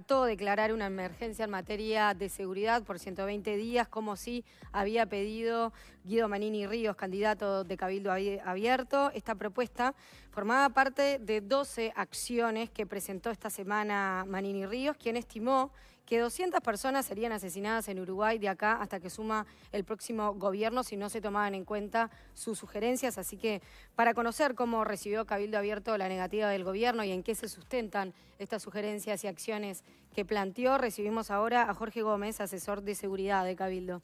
descartó declarar una emergencia en materia de seguridad por 120 días, como sí había pedido Guido Manini Ríos, candidato de Cabildo Abierto. Esta propuesta formaba parte de 12 acciones que presentó esta semana Manini Ríos, quien estimó que 200 personas serían asesinadas en Uruguay de acá hasta que suma el próximo gobierno si no se tomaban en cuenta sus sugerencias. Así que para conocer cómo recibió Cabildo Abierto la negativa del gobierno y en qué se sustentan estas sugerencias y acciones que planteó, recibimos ahora a Jorge Gómez, asesor de seguridad de Cabildo.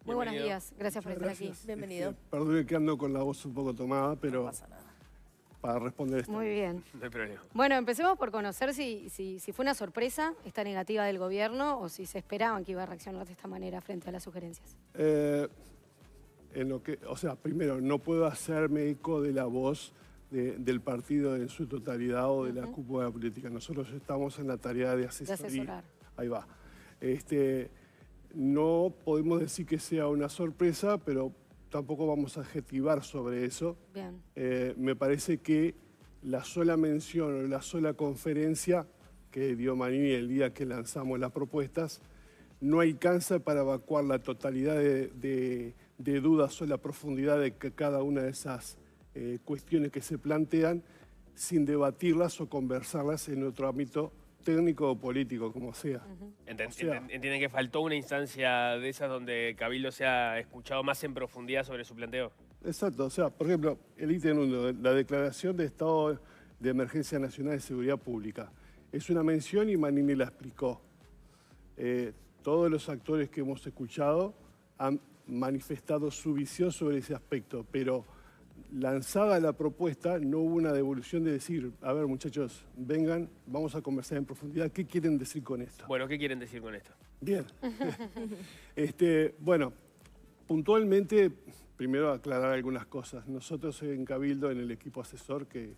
Muy buenos días, gracias por estar aquí. Bienvenido. Perdón que ando con la voz un poco tomada, pero No pasa nada. para responder esto. Muy bien. No hay problema. Bueno, empecemos por conocer si fue una sorpresa esta negativa del gobierno o si se esperaban que iba a reaccionar de esta manera frente a las sugerencias. Primero, no puedo hacerme eco de la voz del partido en su totalidad o de la cúpula política. Nosotros estamos en la tarea de asesoría. De asesorar. Ahí va. No podemos decir que sea una sorpresa, pero tampoco vamos a adjetivar sobre eso. Bien. Me parece que la sola mención o la sola conferencia que dio Manini el día que lanzamos las propuestas no alcanza para evacuar la totalidad de dudas o la profundidad de cada una de esas cuestiones que se plantean sin debatirlas o conversarlas en otro ámbito técnico o político, como sea. ¿Entienden que faltó una instancia de esas donde Cabildo se ha escuchado más en profundidad sobre su planteo? Exacto, por ejemplo, el ítem 1, la declaración de estado de emergencia nacional de seguridad pública. Es una mención y Manini la explicó. Todos los actores que hemos escuchado han manifestado su visión sobre ese aspecto, pero lanzada la propuesta no hubo una devolución de decir, a ver muchachos, vengan, vamos a conversar en profundidad, ¿qué quieren decir con esto? Bueno, ¿qué quieren decir con esto? Bien. Bueno, puntualmente, primero aclarar algunas cosas. Nosotros en Cabildo, en el equipo asesor, que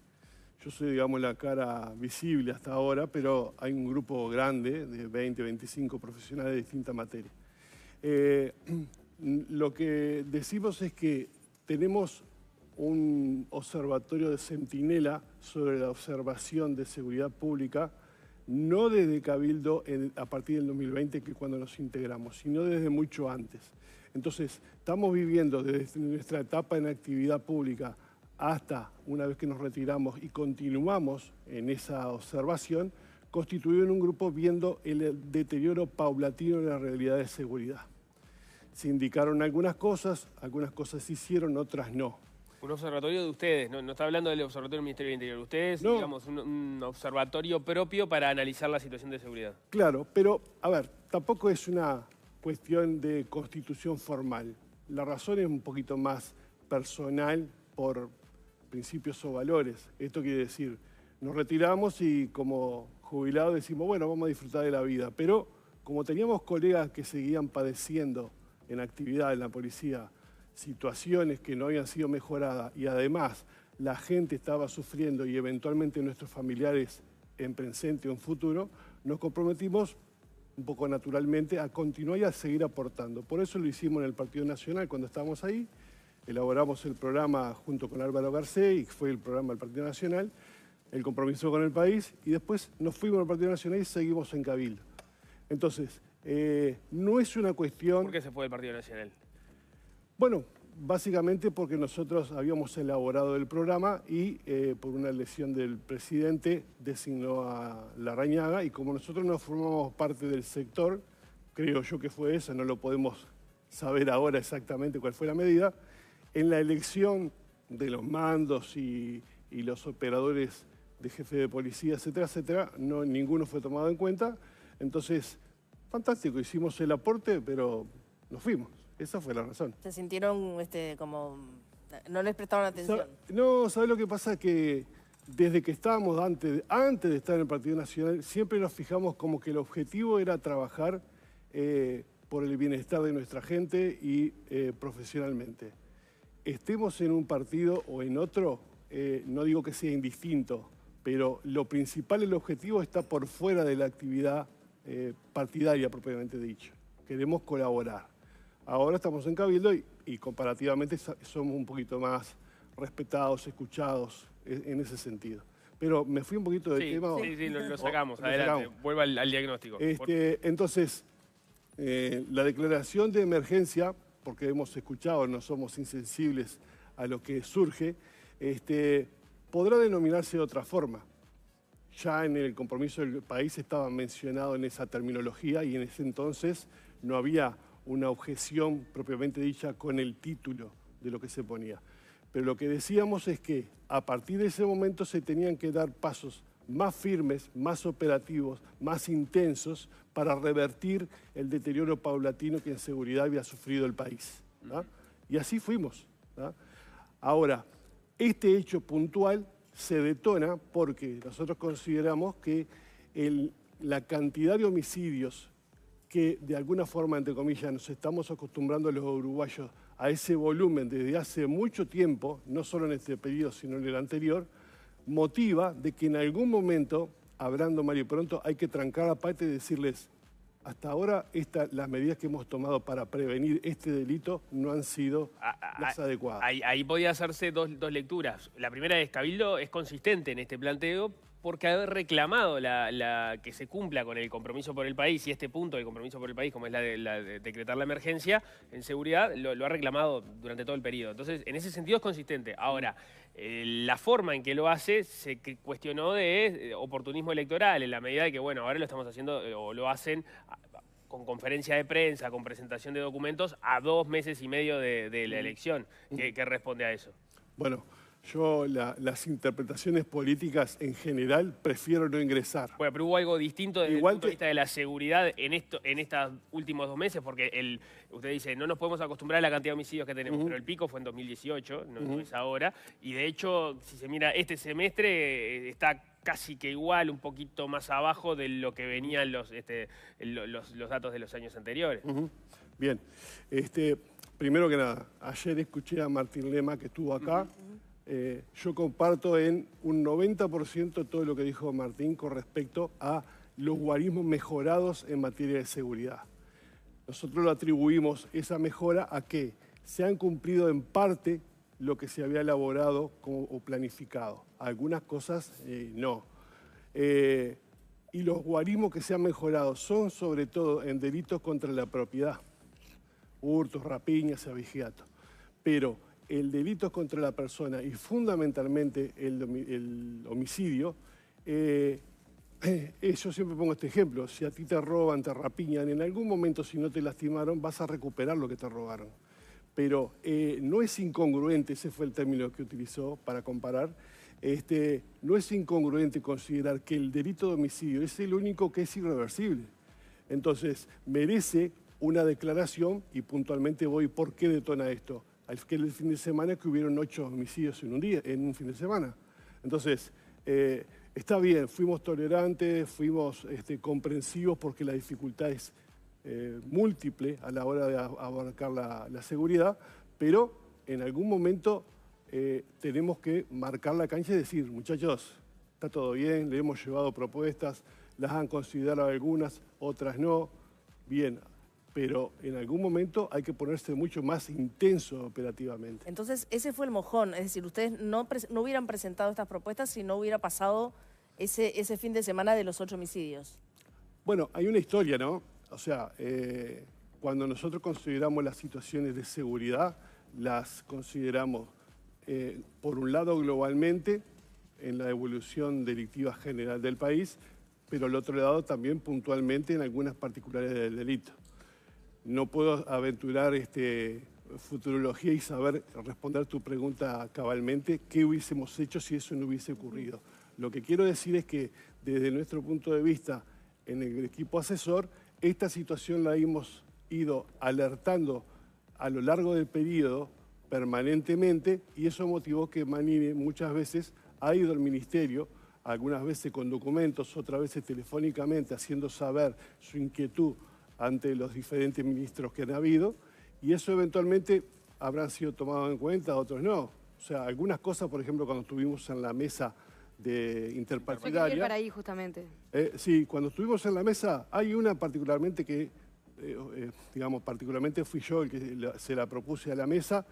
yo soy, digamos, la cara visible hasta ahora, pero hay un grupo grande de 20, 25 profesionales de distintas materias. Lo que decimos es que tenemos un observatorio de centinela sobre la observación de seguridad pública, no desde Cabildo a partir del 2020, que es cuando nos integramos, sino desde mucho antes. Entonces, estamos viviendo desde nuestra etapa en actividad pública hasta una vez que nos retiramos y continuamos en esa observación, constituido en un grupo viendo el deterioro paulatino de la realidad de seguridad. Se indicaron algunas cosas se hicieron, otras no. Un observatorio de ustedes, no está hablando del observatorio del Ministerio del Interior. Ustedes, no. Digamos, un observatorio propio para analizar la situación de seguridad. Claro, pero, a ver, tampoco es una cuestión de constitución formal. La razón es un poquito más personal por principios o valores. Esto quiere decir, nos retiramos y como jubilados decimos, bueno, vamos a disfrutar de la vida. Pero como teníamos colegas que seguían padeciendo en actividad en la policía, situaciones que no habían sido mejoradas y además la gente estaba sufriendo y eventualmente nuestros familiares en presente o en futuro, nos comprometimos un poco naturalmente a continuar y a seguir aportando. Por eso lo hicimos en el Partido Nacional cuando estábamos ahí, elaboramos el programa junto con Álvaro Garcés, y fue el programa del Partido Nacional, el compromiso con el país, y después nos fuimos al Partido Nacional y seguimos en Cabildo. Entonces, no es una cuestión... ¿Por qué se fue del Partido Nacional? Bueno, básicamente porque nosotros habíamos elaborado el programa y por una elección del presidente designó a Larrañaga y como nosotros no formamos parte del sector, creo yo que fue eso, no lo podemos saber ahora exactamente cuál fue la medida, en la elección de los mandos y los operadores de jefe de policía, etcétera, etcétera, no, ninguno fue tomado en cuenta. Entonces, fantástico, hicimos el aporte, pero nos fuimos. Esa fue la razón. ¿Se sintieron como... no les prestaron atención? No, ¿sabes lo que pasa? Que desde que estábamos antes de estar en el Partido Nacional, siempre nos fijamos como que el objetivo era trabajar por el bienestar de nuestra gente y profesionalmente. Estemos en un partido o en otro, no digo que sea indistinto, pero lo principal, el objetivo está por fuera de la actividad partidaria propiamente dicho. Queremos colaborar. Ahora estamos en Cabildo y comparativamente somos un poquito más respetados, escuchados en ese sentido. Pero me fui un poquito del tema. Sí, lo sacamos. Lo Adelante, sacamos. vuelva al diagnóstico. Entonces, la declaración de emergencia, porque hemos escuchado, no somos insensibles a lo que surge, podrá denominarse de otra forma. Ya en el compromiso del país estaba mencionado en esa terminología y en ese entonces no había una objeción propiamente dicha con el título de lo que se ponía. Pero lo que decíamos es que a partir de ese momento se tenían que dar pasos más firmes, más operativos, más intensos para revertir el deterioro paulatino que en seguridad había sufrido el país, ¿tá? Y así fuimos, ¿tá? Ahora, este hecho puntual se detona porque nosotros consideramos que la cantidad de homicidios que de alguna forma, entre comillas, nos estamos acostumbrando los uruguayos a ese volumen desde hace mucho tiempo, no solo en este periodo, sino en el anterior, motiva de que en algún momento, hablando mal y pronto, hay que trancar la pata y decirles, hasta ahora las medidas que hemos tomado para prevenir este delito no han sido las adecuadas. Ahí podía hacerse dos lecturas. La primera es, Cabildo es consistente en este planteo porque haber reclamado que se cumpla con el compromiso por el país y este punto del compromiso por el país, como es la de decretar la emergencia en seguridad, lo ha reclamado durante todo el periodo. Entonces, en ese sentido es consistente. Ahora, la forma en que lo hace se cuestionó de oportunismo electoral, en la medida de que, bueno, ahora lo estamos haciendo o lo hacen con conferencia de prensa, con presentación de documentos a 2 meses y medio de la elección. ¿Qué responde a eso? Bueno, yo las interpretaciones políticas en general prefiero no ingresar. Bueno, pero hubo algo distinto desde el punto de vista de la seguridad en estos últimos 2 meses, porque usted dice, no nos podemos acostumbrar a la cantidad de homicidios que tenemos, pero el pico fue en 2018, no es ahora, y de hecho, si se mira, este semestre está casi que igual, un poquito más abajo de lo que venían los datos de los años anteriores. Bien, primero que nada, ayer escuché a Martín Lema que estuvo acá. Yo comparto en un 90% todo lo que dijo Martín con respecto a los guarismos mejorados en materia de seguridad. Nosotros lo atribuimos esa mejora a que se han cumplido en parte lo que se había elaborado o planificado. Algunas cosas no. Y los guarismos que se han mejorado son sobre todo en delitos contra la propiedad, hurtos, rapiñas, abigeato. Pero el delito contra la persona y fundamentalmente el homicidio, yo siempre pongo este ejemplo, si a ti te roban, te rapiñan, en algún momento si no te lastimaron vas a recuperar lo que te robaron. Pero no es incongruente, ese fue el término que utilizó para comparar, no es incongruente considerar que el delito de homicidio es el único que es irreversible. Entonces, merece una declaración y puntualmente voy, ¿por qué detona esto? Que el fin de semana que hubieron 8 homicidios en un fin de semana. Entonces, está bien, fuimos tolerantes, fuimos comprensivos porque la dificultad es múltiple a la hora de abarcar la seguridad, pero en algún momento tenemos que marcar la cancha y decir, muchachos, está todo bien, le hemos llevado propuestas, las han considerado algunas, otras no, bien. Pero en algún momento hay que ponerse mucho más intenso operativamente. Entonces, ese fue el mojón, es decir, ustedes no hubieran presentado estas propuestas si no hubiera pasado ese fin de semana de los 8 homicidios. Bueno, hay una historia, ¿no? O sea, cuando nosotros consideramos las situaciones de seguridad, las consideramos, por un lado, globalmente, en la evolución delictiva general del país, pero al otro lado también puntualmente en algunas particularidades del delito. No puedo aventurar futurología y saber responder tu pregunta cabalmente, qué hubiésemos hecho si eso no hubiese ocurrido. Lo que quiero decir es que desde nuestro punto de vista en el equipo asesor, esta situación la hemos ido alertando a lo largo del periodo permanentemente y eso motivó que Manini muchas veces ha ido al ministerio, algunas veces con documentos, otras veces telefónicamente, haciendo saber su inquietud ante los diferentes ministros que han habido, y eso eventualmente habrán sido tomados en cuenta, otros no. O sea, algunas cosas, por ejemplo, cuando estuvimos en la mesa de interpartidaria... Yo para ahí, justamente. Sí, cuando estuvimos en la mesa, hay una particularmente que, digamos, particularmente fui yo el que se la propuse a la mesa,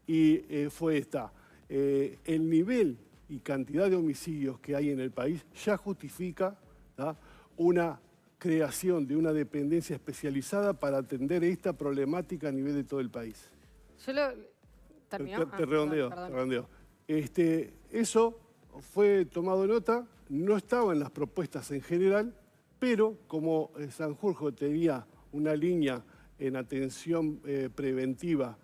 y fue esta. El nivel y cantidad de homicidios que hay en el país ya justifica, ¿tá?, una creación de una dependencia especializada para atender esta problemática a nivel de todo el país. Yo lo... ¿Terminó? Te redondeo, perdón. te redondeo. Eso fue tomado nota, no estaba en las propuestas en general, pero como Sanjurjo tenía una línea en atención preventiva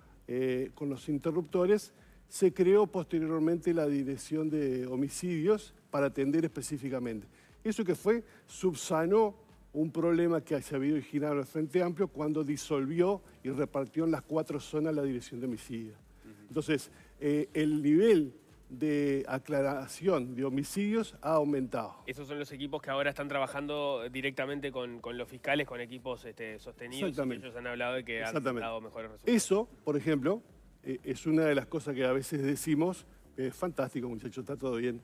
con los interruptores, se creó posteriormente la Dirección de Homicidios para atender específicamente. Eso que fue, subsanó un problema que se había originado en el Frente Amplio cuando disolvió y repartió en las 4 zonas la Dirección de Homicidios. Entonces, el nivel de aclaración de homicidios ha aumentado. Esos son los equipos que ahora están trabajando directamente con los fiscales, con equipos sostenidos, y ellos han hablado de que han dado mejores resultados. Eso, por ejemplo, es una de las cosas que a veces decimos, es fantástico, muchachos, está todo bien.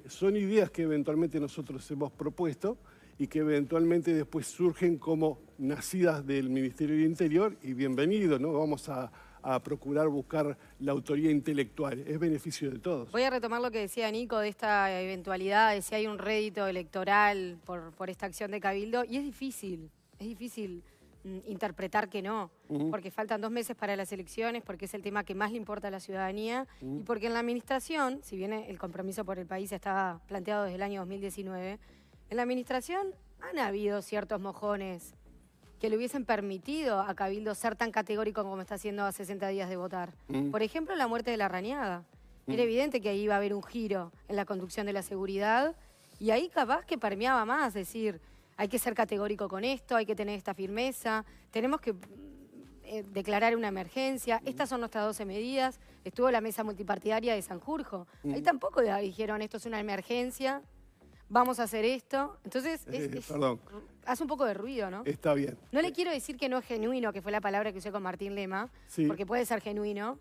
Son ideas que eventualmente nosotros hemos propuesto y que eventualmente después surgen como nacidas del Ministerio del Interior, y bienvenido, ¿no? Vamos a procurar buscar la autoría intelectual, es beneficio de todos. Voy a retomar lo que decía Nico de esta eventualidad, de si hay un rédito electoral por esta acción de Cabildo, y es difícil interpretar que no, porque faltan 2 meses para las elecciones, porque es el tema que más le importa a la ciudadanía, y porque en la administración, si bien el compromiso por el país estaba planteado desde el año 2019, en la administración han habido ciertos mojones que le hubiesen permitido a Cabildo ser tan categórico como está haciendo a 60 días de votar. Por ejemplo, la muerte de Larrañaga. Era evidente que ahí iba a haber un giro en la conducción de la seguridad, y ahí capaz que permeaba más, decir, hay que ser categórico con esto, hay que tener esta firmeza, tenemos que declarar una emergencia, estas son nuestras 12 medidas, estuvo la mesa multipartidaria de Sanjurjo, ahí tampoco dijeron, esto es una emergencia, vamos a hacer esto. Entonces, perdón, hace un poco de ruido, ¿no? está bien. No le quiero decir que no es genuino, que fue la palabra que usé con Martín Lema, Sí. porque puede ser genuino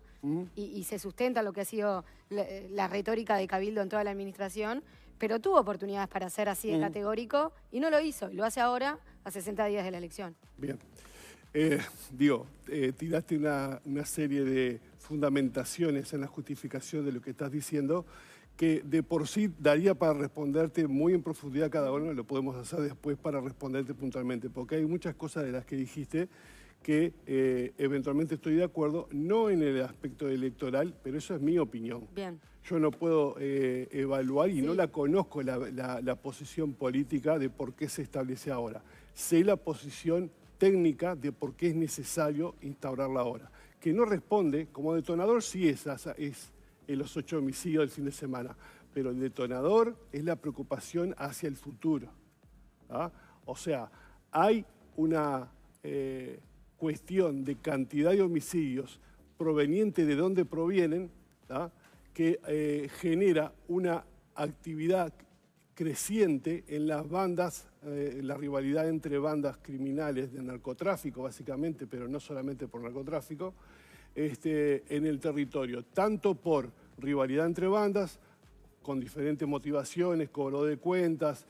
y se sustenta lo que ha sido la retórica de Cabildo en toda la administración, pero tuvo oportunidades para ser así de categórico y no lo hizo, y lo hace ahora a 60 días de la elección. Bien. Tiraste una serie de fundamentaciones en la justificación de lo que estás diciendo, que de por sí daría para responderte muy en profundidad cada uno, lo podemos hacer después para responderte puntualmente, porque hay muchas cosas de las que dijiste que eventualmente estoy de acuerdo, no en el aspecto electoral, pero eso es mi opinión. Bien. Yo no puedo evaluar y no la conozco la posición política de por qué se establece ahora. Sé la posición técnica de por qué es necesario instaurarla ahora. Que no responde, como detonador sí es los 8 homicidios del fin de semana, pero el detonador es la preocupación hacia el futuro. ¿Ah? O sea, hay una cuestión de cantidad de homicidios proveniente de dónde provienen, ¿ah?, que genera una actividad creciente en las bandas, la rivalidad entre bandas criminales de narcotráfico, básicamente, pero no solamente por narcotráfico, en el territorio, tanto por rivalidad entre bandas, con diferentes motivaciones, cobro de cuentas,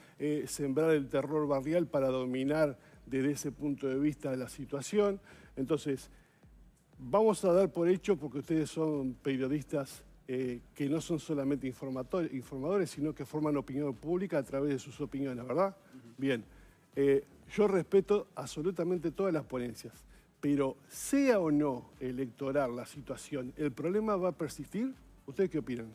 sembrar el terror barrial para dominar desde ese punto de vista la situación. Entonces, vamos a dar por hecho, porque ustedes son periodistas que no son solamente informadores, sino que forman opinión pública a través de sus opiniones, ¿verdad? Bien, yo respeto absolutamente todas las ponencias, pero sea o no electoral la situación, ¿el problema va a persistir? ¿Ustedes qué opinan?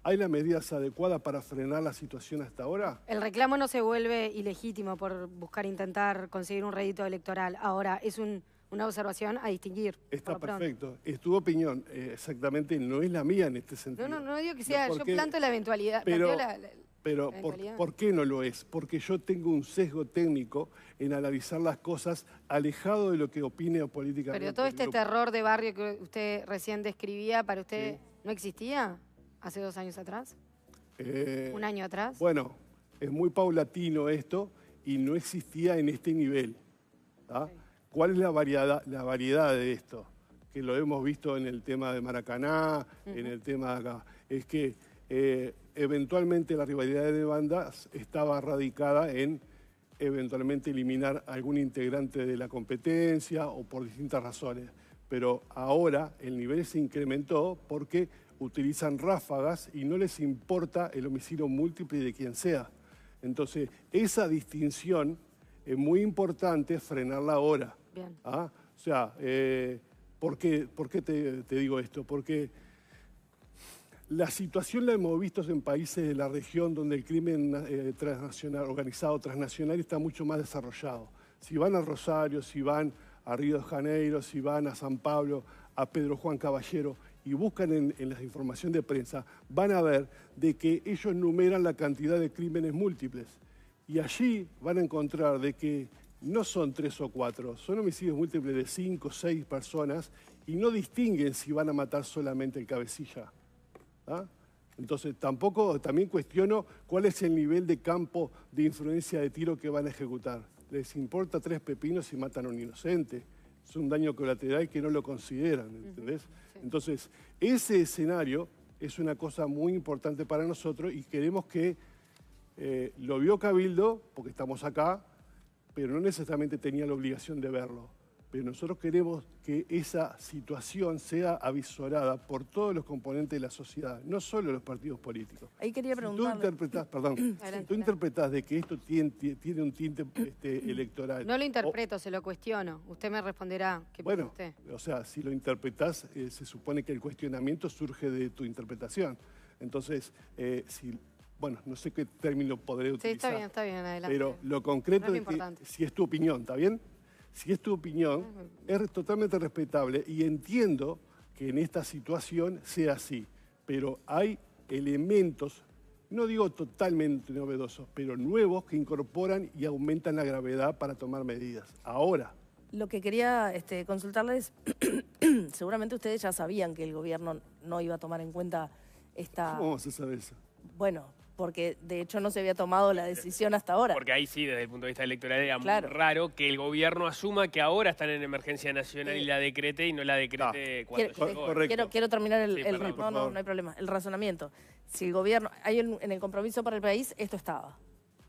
¿Hay las medidas adecuadas para frenar la situación hasta ahora? El reclamo no se vuelve ilegítimo por intentar conseguir un rédito electoral. Ahora, es una observación a distinguir. Está perfecto. Es tu opinión, exactamente, no es la mía en este sentido. No digo que sea, yo planto la eventualidad. Pero ¿por qué no lo es? Porque yo tengo un sesgo técnico en analizar las cosas alejado de lo que opine políticamente. Pero todo este terror de barrio que usted recién describía, ¿para usted no existía hace 2 años atrás? ¿Un año atrás? Bueno, es muy paulatino esto y no existía en este nivel. Okay. ¿Cuál es la variedad de esto? Que lo hemos visto en el tema de Maracaná, en el tema de acá. Es que eventualmente la rivalidad de bandas estaba radicada en eventualmente eliminar a algún integrante de la competencia o por distintas razones. Pero ahora el nivel se incrementó porque utilizan ráfagas y no les importa el homicidio múltiple de quien sea. Entonces, esa distinción es muy importante frenarla ahora. Bien. ¿Ah? O sea, ¿por qué te digo esto? Porque la situación la hemos visto en países de la región donde el crimen transnacional, organizado transnacional está mucho más desarrollado. Si van a Rosario, si van a Río de Janeiro, si van a San Pablo, a Pedro Juan Caballero, y buscan en la información de prensa, van a ver de que ellos numeran la cantidad de crímenes múltiples. Y allí van a encontrar de que no son 3 o 4, son homicidios múltiples de 5 o 6 personas y no distinguen si van a matar solamente el cabecilla. ¿Ah? Entonces, también cuestiono cuál es el nivel de campo de influencia de tiro que van a ejecutar. Les importa 3 pepinos si matan a un inocente. Es un daño colateral que no lo consideran, ¿entendés? Sí. Entonces, ese escenario es una cosa muy importante para nosotros y queremos que lo vio Cabildo, porque estamos acá, pero no necesariamente tenía la obligación de verlo. Pero nosotros queremos que esa situación sea avisorada por todos los componentes de la sociedad, no solo los partidos políticos. Ahí quería Si tú preguntarle. interpretás de que esto tiene un tinte electoral. No lo interpreto, se lo cuestiono. Usted me responderá. ¿Qué piensa Bueno, usted? o sea, si lo interpretás, se supone que el cuestionamiento surge de tu interpretación. Entonces, bueno, no sé qué término podré Sí, utilizar. está bien, adelante. Pero lo concreto No es es que, importante. si es tu opinión, ¿está bien? Si es tu opinión, es totalmente respetable y entiendo que en esta situación sea así. Pero hay elementos, no digo totalmente novedosos, pero nuevos que incorporan y aumentan la gravedad para tomar medidas. Ahora. Lo que quería consultarles, seguramente ustedes ya sabían que el gobierno no iba a tomar en cuenta esta... ¿Cómo vamos a saber eso? Bueno, porque de hecho no se había tomado la decisión hasta ahora. Porque ahí sí, desde el punto de vista electoral, era Claro. muy raro que el gobierno asuma que ahora están en emergencia nacional y la decrete y no la decrete cuando llegó. Correcto. Quiero terminar Sí, perdón, por favor. no hay problema. El razonamiento. Si el gobierno, en el compromiso para el país, esto estaba.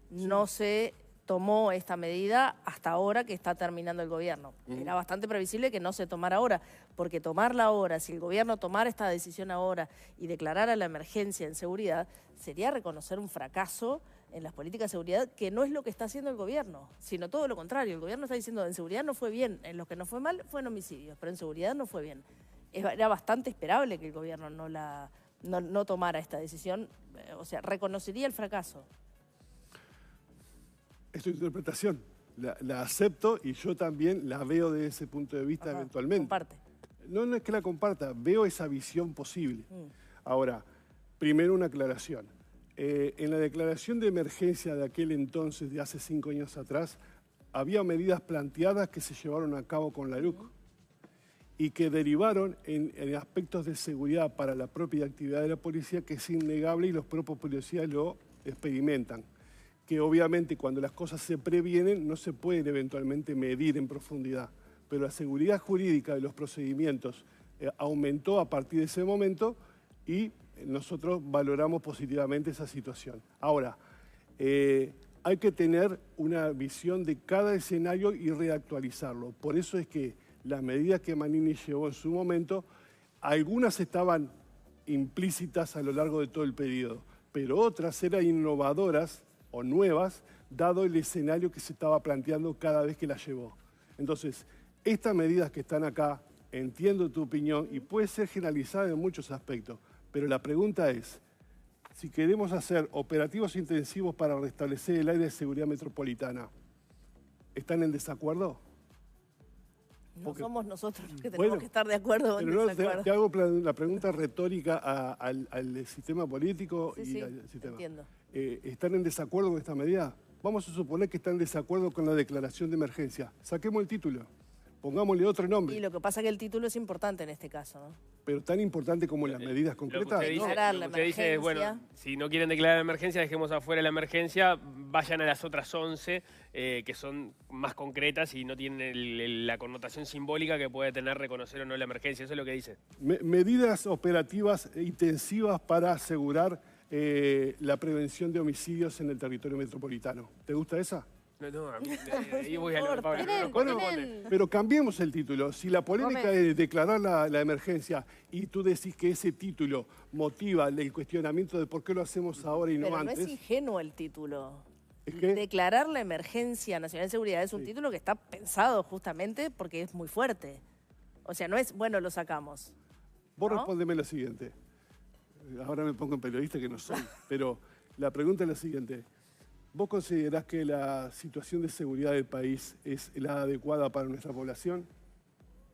No se tomó esta medida hasta ahora que está terminando el gobierno. Era bastante previsible que no se tomara ahora, porque tomarla ahora, si el gobierno tomara esta decisión ahora y declarara la emergencia en seguridad, sería reconocer un fracaso en las políticas de seguridad, que no es lo que está haciendo el gobierno, sino todo lo contrario. El gobierno está diciendo en seguridad no fue bien, en lo que no fue mal fue en homicidios, pero en seguridad no fue bien. Era bastante esperable que el gobierno no tomara esta decisión, o sea, reconocería el fracaso. Es tu interpretación. La acepto y yo también la veo desde ese punto de vista eventualmente. Comparte. No es que la comparta, veo esa visión posible. Ahora, primero una aclaración. En la declaración de emergencia de aquel entonces, de hace 5 años atrás, había medidas planteadas que se llevaron a cabo con la LUC y que derivaron en aspectos de seguridad para la propia actividad de la policía, que es innegable y los propios policías lo experimentan. Que obviamente cuando las cosas se previenen no se pueden eventualmente medir en profundidad, pero la seguridad jurídica de los procedimientos aumentó a partir de ese momento y nosotros valoramos positivamente esa situación. Ahora, hay que tener una visión de cada escenario y reactualizarlo. Por eso es que las medidas que Manini llevó en su momento, algunas estaban implícitas a lo largo de todo el periodo, pero otras eran innovadoras o nuevas, dado el escenario que se estaba planteando cada vez que la llevó. Entonces, estas medidas que están acá, entiendo tu opinión y puede ser generalizada en muchos aspectos, pero la pregunta es, si queremos hacer operativos intensivos para restablecer el área de seguridad metropolitana, ¿están en desacuerdo? No somos nosotros los que tenemos Bueno, que estar de acuerdo o en Pero no, desacuerdo. te hago la pregunta retórica al sistema político Sí, y sí, al sistema. entiendo. ¿Están en desacuerdo con esta medida? Vamos a suponer que están en desacuerdo con la declaración de emergencia. Saquemos el título, pongámosle otro nombre. Y lo que pasa es que el título es importante en este caso, ¿no? Pero tan importante como las medidas Lo que concretas. usted dice, Declarar lo la que usted dice es, bueno, emergencia. si no quieren declarar la emergencia, dejemos afuera la emergencia, vayan a las otras 11, que son más concretas y no tienen la connotación simbólica que puede tener reconocer o no la emergencia. Eso es lo que dice. Medidas operativas intensivas para asegurar la prevención de homicidios en el territorio metropolitano. ¿Te gusta esa? No, a mí, ahí voy a lo de Pablo, no nos Bueno, corresponde. pero cambiemos el título. Si la polémica Gómez. es declarar la emergencia y tú decís que ese título motiva el cuestionamiento de por qué lo hacemos ahora y no Pero no antes. es ingenuo el título. ¿Es qué? Declarar la emergencia nacional de seguridad es un título que está pensado justamente porque es muy fuerte. O sea, no es, bueno, lo sacamos. Vos ¿no? respondeme lo siguiente. Ahora me pongo en periodista que no soy, pero la pregunta es la siguiente. ¿Vos considerás que la situación de seguridad del país es la adecuada para nuestra población?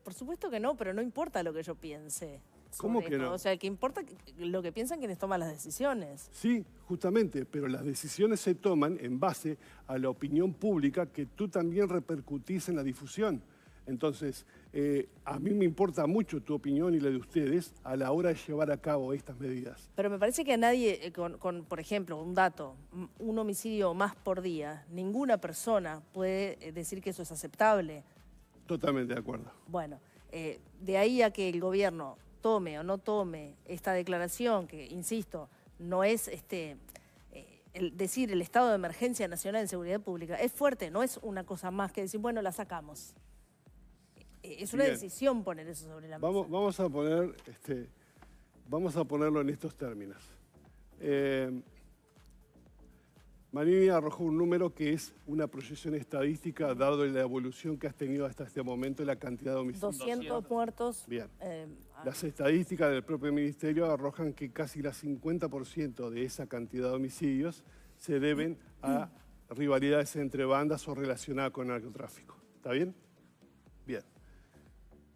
Por supuesto que no, pero no importa lo que yo piense. ¿Cómo sobre que esto. no? O sea, que importa lo que piensan quienes toman las decisiones. Sí, justamente, pero las decisiones se toman en base a la opinión pública que tú también repercutís en la difusión. Entonces, a mí me importa mucho tu opinión y la de ustedes a la hora de llevar a cabo estas medidas. Pero me parece que a nadie, por ejemplo, un dato, un homicidio más por día, ninguna persona puede decir que eso es aceptable. Totalmente de acuerdo. Bueno, de ahí a que el gobierno tome o no tome esta declaración, que, insisto, no es decir el estado de emergencia nacional en seguridad pública, es fuerte, no es una cosa más que decir, bueno, la sacamos. Es una Bien. decisión poner eso sobre la mesa. Vamos a ponerlo en estos términos. Manini arrojó un número que es una proyección estadística dado la evolución que has tenido hasta este momento en la cantidad de homicidios. 200 muertos. Bien. Las estadísticas del propio ministerio arrojan que casi el 50% de esa cantidad de homicidios se deben a rivalidades entre bandas o relacionadas con narcotráfico. ¿Está bien? Bien.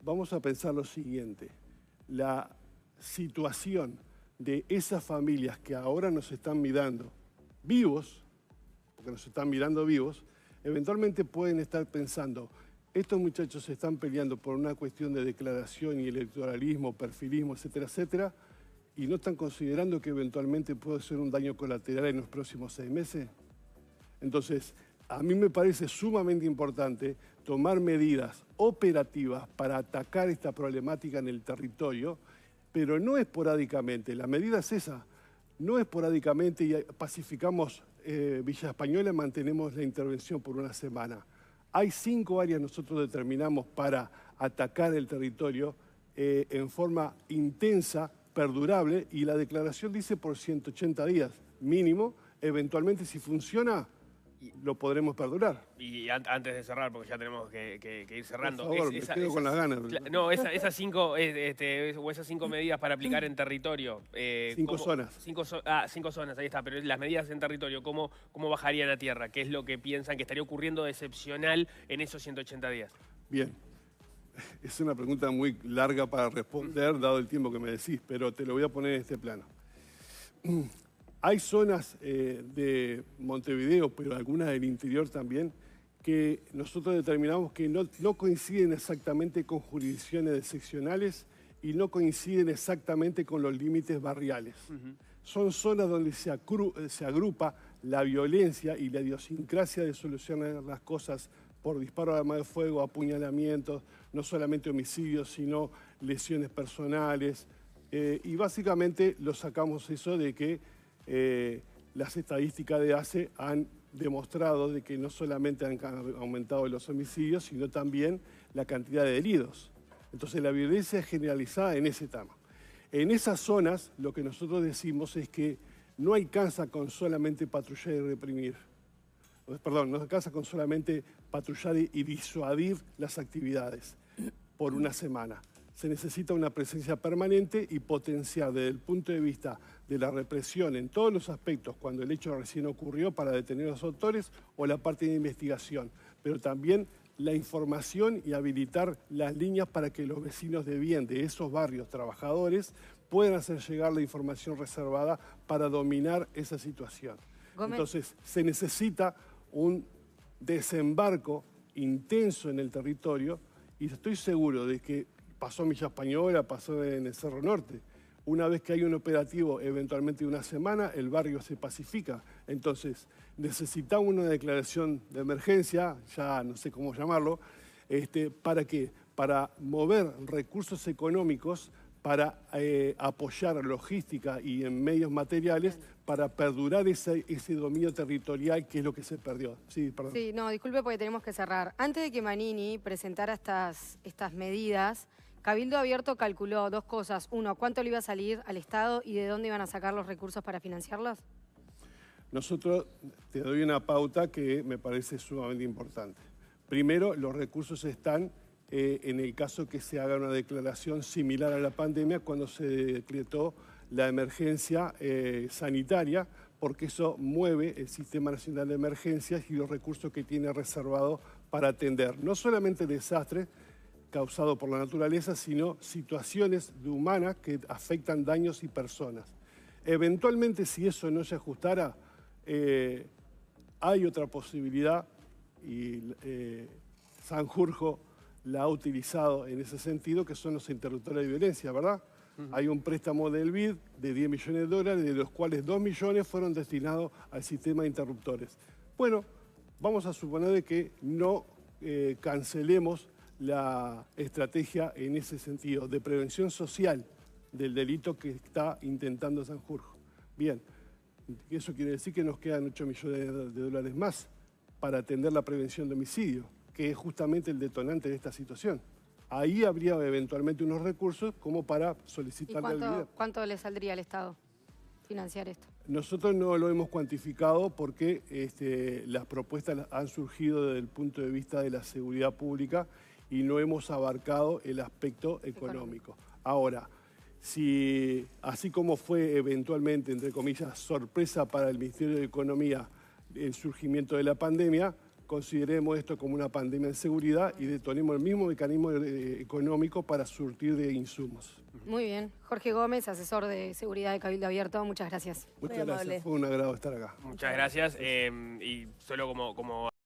Vamos a pensar lo siguiente. La situación de esas familias que ahora nos están mirando vivos, porque nos están mirando vivos, eventualmente pueden estar pensando, estos muchachos se están peleando por una cuestión de declaración y electoralismo, perfilismo, etcétera, etcétera, y no están considerando que eventualmente puede ser un daño colateral en los próximos 6 meses. Entonces, a mí me parece sumamente importante tomar medidas operativas para atacar esta problemática en el territorio, pero no esporádicamente. La medida es esa, no esporádicamente y pacificamos Villa Española y mantenemos la intervención por una semana. Hay 5 áreas nosotros determinamos para atacar el territorio en forma intensa, perdurable, y la declaración dice por 180 días mínimo. Eventualmente, si funciona, lo podremos perdurar. Y antes de cerrar, porque ya tenemos que ir cerrando. Por favor, me quedo con las ganas. No, esas 5 esas 5 medidas para aplicar en territorio. 5 zonas. 5 zonas, ahí está. Pero las medidas en territorio, ¿cómo bajarían a tierra? ¿Qué es lo que piensan que estaría ocurriendo de excepcional en esos 180 días? Bien. Es una pregunta muy larga para responder, dado el tiempo que me decís, pero te lo voy a poner en este plano. Hay zonas de Montevideo, pero algunas del interior también, que nosotros determinamos que no coinciden exactamente con jurisdicciones seccionales y no coinciden exactamente con los límites barriales. Son zonas donde se agrupa la violencia y la idiosincrasia de solucionar las cosas por disparo de arma de fuego, apuñalamientos, no solamente homicidios, sino lesiones personales. Y básicamente lo sacamos eso de que las estadísticas de ACE han demostrado de que no solamente han aumentado los homicidios, sino también la cantidad de heridos. Entonces la violencia es generalizada en ese tema. En esas zonas lo que nosotros decimos es que no alcanza con solamente patrullar y reprimir. Perdón, no alcanza con solamente patrullar y disuadir las actividades por una semana. Se necesita una presencia permanente y potenciar desde el punto de vista de la represión en todos los aspectos, cuando el hecho recién ocurrió, para detener a los autores, o la parte de investigación, pero también la información y habilitar las líneas para que los vecinos de bien de esos barrios trabajadores puedan hacer llegar la información reservada para dominar esa situación. Gómez. Entonces, se necesita un desembarco intenso en el territorio y estoy seguro de que pasó en Villa Española, pasó en el Cerro Norte. Una vez que hay un operativo, eventualmente de una semana, el barrio se pacifica. Entonces, necesitamos una declaración de emergencia, ya no sé cómo llamarlo, ¿para qué? Para mover recursos económicos para apoyar logística y en medios materiales para perdurar ese dominio territorial que es lo que se perdió. Sí, perdón. Sí, no, disculpe porque tenemos que cerrar. Antes de que Manini presentara estas medidas, Cabildo Abierto calculó 2 cosas. Uno, ¿cuánto le iba a salir al Estado y de dónde iban a sacar los recursos para financiarlos? Nosotros te doy una pauta que me parece sumamente importante. Primero, los recursos están en el caso que se haga una declaración similar a la pandemia cuando se decretó la emergencia sanitaria, porque eso mueve el Sistema Nacional de Emergencias y los recursos que tiene reservado para atender no solamente desastres causados por la naturaleza, sino situaciones humanas que afectan daños y personas. Eventualmente, si eso no se ajustara, hay otra posibilidad y Sanjurjo la ha utilizado en ese sentido, que son los interruptores de violencia, ¿verdad? Hay un préstamo del BID de 10 millones de dólares, de los cuales 2 millones fueron destinados al sistema de interruptores. Bueno, vamos a suponer de que no cancelemos la estrategia en ese sentido, de prevención social del delito que está intentando Sanjurjo. Bien, eso quiere decir que nos quedan 8 millones de dólares más para atender la prevención de homicidio, que es justamente el detonante de esta situación. Ahí habría eventualmente unos recursos como para solicitarle al BID. ¿Cuánto le saldría al Estado financiar esto? Nosotros no lo hemos cuantificado porque las propuestas han surgido desde el punto de vista de la seguridad pública y no hemos abarcado el aspecto económico. Ahora, si así como fue eventualmente, entre comillas, sorpresa para el Ministerio de Economía el surgimiento de la pandemia, consideremos esto como una pandemia en seguridad y detonemos el mismo mecanismo económico para surtir de insumos. Muy bien. Jorge Gómez, asesor de seguridad de Cabildo Abierto, muchas gracias. Muchas gracias, fue un agrado estar acá. Muchas gracias. Y solo como